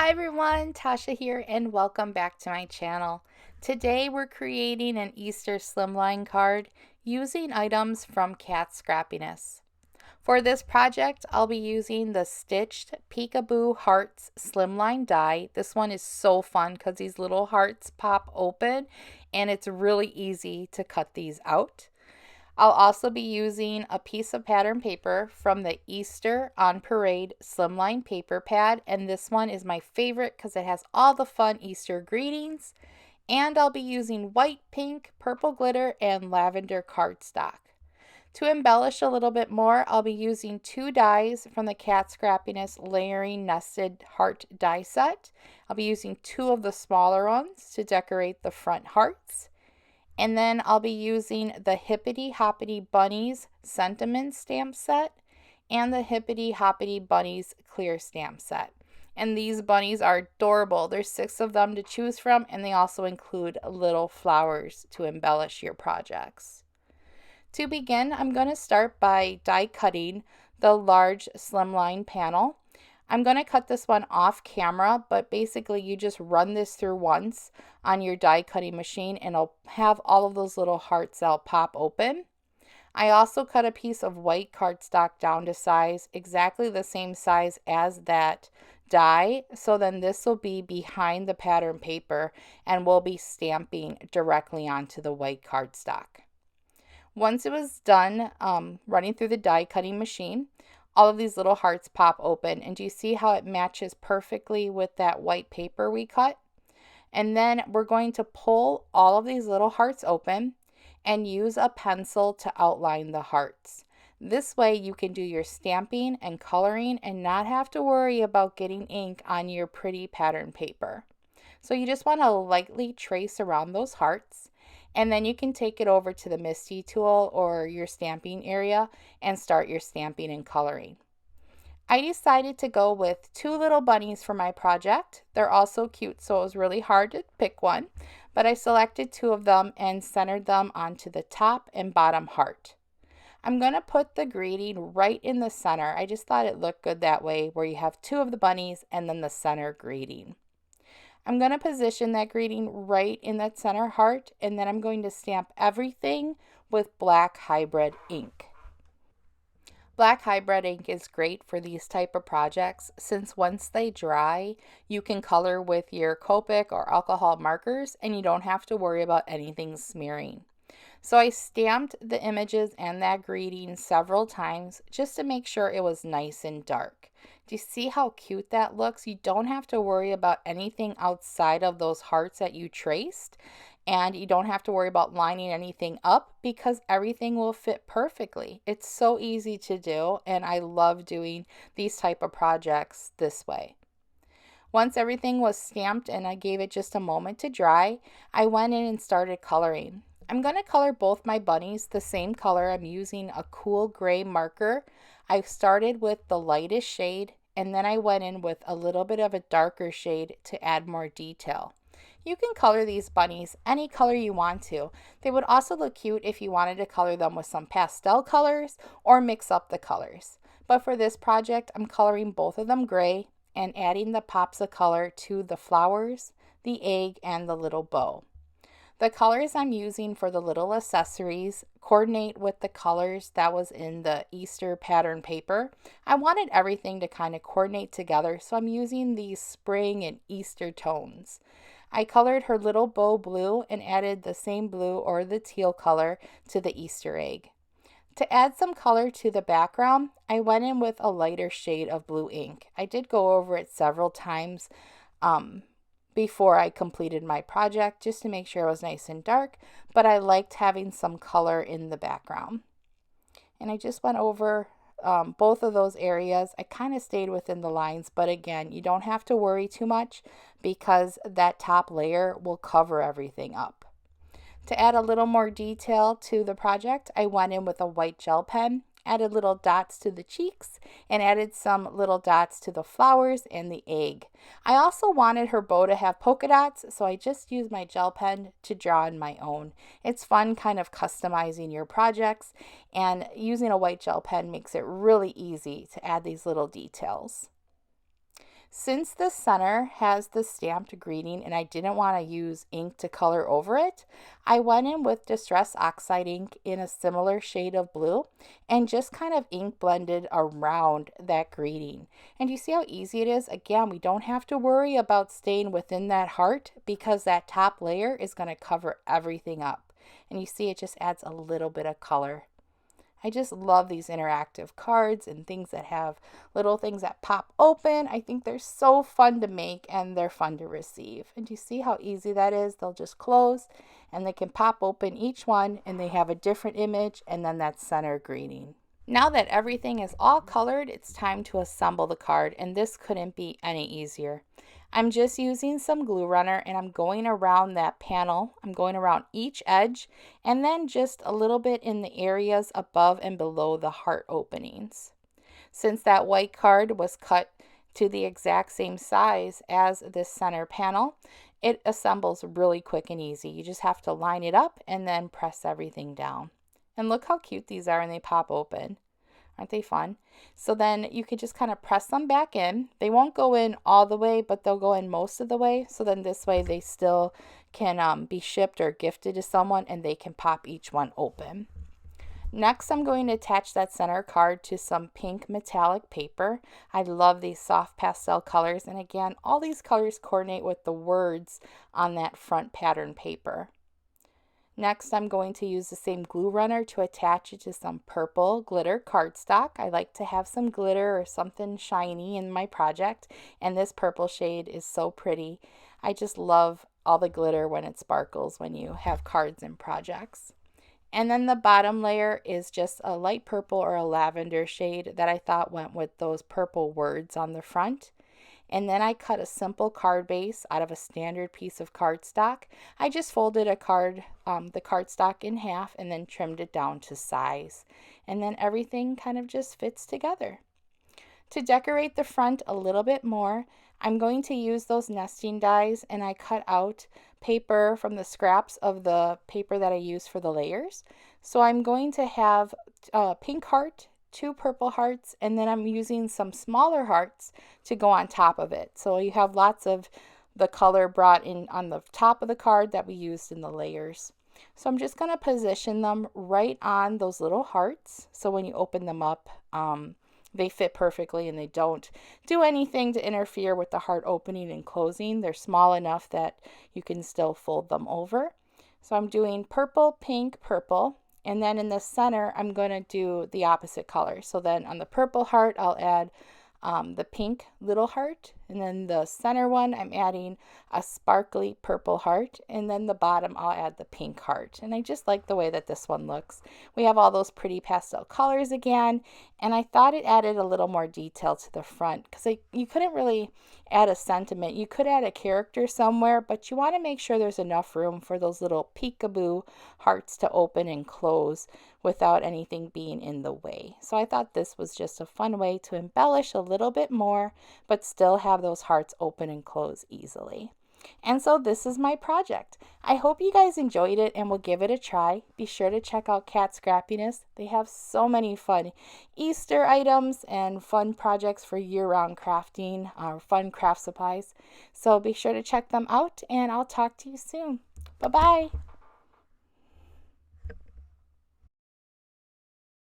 Hi everyone, Tasha here and welcome back to my channel. Today we're creating an Easter slimline card using items from Kat Scrappiness. For this project, I'll be using the Stitched Peekaboo Hearts Slimline die. This one is so fun because these little hearts pop open and it's really easy to cut these out. I'll also be using a piece of pattern paper from the Easter on Parade Slimline paper pad, and this one is my favorite because it has all the fun Easter greetings. And I'll be using white, pink, purple glitter, and lavender cardstock. To embellish a little bit more, I'll be using two dies from the Kat Scrappiness Layering Nested Heart die set. I'll be using two of the smaller ones to decorate the front hearts. And then I'll be using the Hippity Hoppity Bunnies Sentiment Stamp Set and the Hippity Hoppity Bunnies Clear Stamp Set. And these bunnies are adorable. There's 6 of them to choose from, and they also include little flowers to embellish your projects. To begin, I'm going to start by die cutting the large slimline panel. I'm going to cut this one off camera, but basically you just run this through once on your die cutting machine and it'll have all of those little hearts that'll pop open. I also cut a piece of white cardstock down to size, exactly the same size as that die, so then this will be behind the pattern paper and we'll be stamping directly onto the white cardstock. Once it was done running through the die cutting machine, all of these little hearts pop open, and do you see how it matches perfectly with that white paper we cut? And then we're going to pull all of these little hearts open and use a pencil to outline the hearts. This way you can do your stamping and coloring and not have to worry about getting ink on your pretty pattern paper. So you just want to lightly trace around those hearts, and then you can take it over to the Misty tool or your stamping area and start your stamping and coloring. I decided to go with 2 little bunnies for my project. They're also cute, so it was really hard to pick one, but I selected 2 of them and centered them onto the top and bottom heart. I'm going to put the greeting right in the center. I just thought it looked good that way, where you have 2 of the bunnies and then the center greeting. I'm going to position that greeting right in that center heart, and then I'm going to stamp everything with black hybrid ink. Black hybrid ink is great for these type of projects since once they dry, you can color with your Copic or alcohol markers and you don't have to worry about anything smearing. So I stamped the images and that greeting several times just to make sure it was nice and dark. Do you see how cute that looks? You don't have to worry about anything outside of those hearts that you traced, and you don't have to worry about lining anything up because everything will fit perfectly. It's so easy to do, and I love doing these type of projects this way. Once everything was stamped and I gave it just a moment to dry, I went in and started coloring. I'm going to color both my bunnies the same color. I'm using a cool gray marker. I started with the lightest shade and then I went in with a little bit of a darker shade to add more detail. You can color these bunnies any color you want to. They would also look cute if you wanted to color them with some pastel colors or mix up the colors. But for this project, I'm coloring both of them gray and adding the pops of color to the flowers, the egg, and the little bow. The colors I'm using for the little accessories coordinate with the colors that was in the Easter pattern paper. I wanted everything to kind of coordinate together, so I'm using these spring and Easter tones. I colored her little bow blue and added the same blue or the teal color to the Easter egg. To add some color to the background, I went in with a lighter shade of blue ink. I did go over it several times before I completed my project just to make sure it was nice and dark, but I liked having some color in the background. And I just went over both of those areas. I kind of stayed within the lines, but again, you don't have to worry too much because that top layer will cover everything up. To add a little more detail to the project, I went in with a white gel pen, added little dots to the cheeks, and added some little dots to the flowers and the egg. I also wanted her bow to have polka dots, so I just used my gel pen to draw on my own. It's fun kind of customizing your projects, and using a white gel pen makes it really easy to add these little details. Since the center has the stamped greeting and I didn't want to use ink to color over it, I went in with Distress Oxide ink in a similar shade of blue and just kind of ink blended around that greeting. And you see how easy it is? Again, we don't have to worry about staying within that heart because that top layer is going to cover everything up. And you see it just adds a little bit of color. I just love these interactive cards and things that have little things that pop open. I think they're so fun to make and they're fun to receive. And do you see how easy that is? They'll just close and they can pop open each one and they have a different image and then that center greeting. Now that everything is all colored, it's time to assemble the card, and this couldn't be any easier. I'm just using some glue runner and I'm going around that panel. I'm going around each edge and then just a little bit in the areas above and below the heart openings. Since that white card was cut to the exact same size as this center panel, it assembles really quick and easy. You just have to line it up and then press everything down. And look how cute these are when they pop open. Aren't they fun? So then you can just kind of press them back in. They won't go in all the way, but they'll go in most of the way. So then this way they still can be shipped or gifted to someone and they can pop each one open. Next, I'm going to attach that center card to some pink metallic paper. I love these soft pastel colors. And again, all these colors coordinate with the words on that front pattern paper. Next, I'm going to use the same glue runner to attach it to some purple glitter cardstock. I like to have some glitter or something shiny in my project, and this purple shade is so pretty. I just love all the glitter when it sparkles when you have cards and projects. And then the bottom layer is just a light purple or a lavender shade that I thought went with those purple words on the front. And then I cut a simple card base out of a standard piece of cardstock. I just folded the cardstock in half and then trimmed it down to size. And then everything kind of just fits together. To decorate the front a little bit more, I'm going to use those nesting dies, and I cut out paper from the scraps of the paper that I used for the layers. So I'm going to have a pink heart, 2 purple hearts, and then I'm using some smaller hearts to go on top of it. So you have lots of the color brought in on the top of the card that we used in the layers. So I'm just going to position them right on those little hearts. So when you open them up, they fit perfectly and they don't do anything to interfere with the heart opening and closing. They're small enough that you can still fold them over. So I'm doing purple, pink, purple. And then in the center, I'm going to do the opposite color. So then on the purple heart, I'll add the pink little heart. And then the center one, I'm adding a sparkly purple heart. And then the bottom, I'll add the pink heart. And I just like the way that this one looks. We have all those pretty pastel colors again. And I thought it added a little more detail to the front because you couldn't really add a sentiment. You could add a character somewhere, but you want to make sure there's enough room for those little peekaboo hearts to open and close without anything being in the way. So I thought this was just a fun way to embellish a little bit more, but still have those hearts open and close easily. And so this is my project. I hope you guys enjoyed it and will give it a try. Be sure to check out Kat Scrappiness. They have so many fun Easter items and fun projects for year-round crafting or fun craft supplies. So be sure to check them out and I'll talk to you soon. Bye-bye.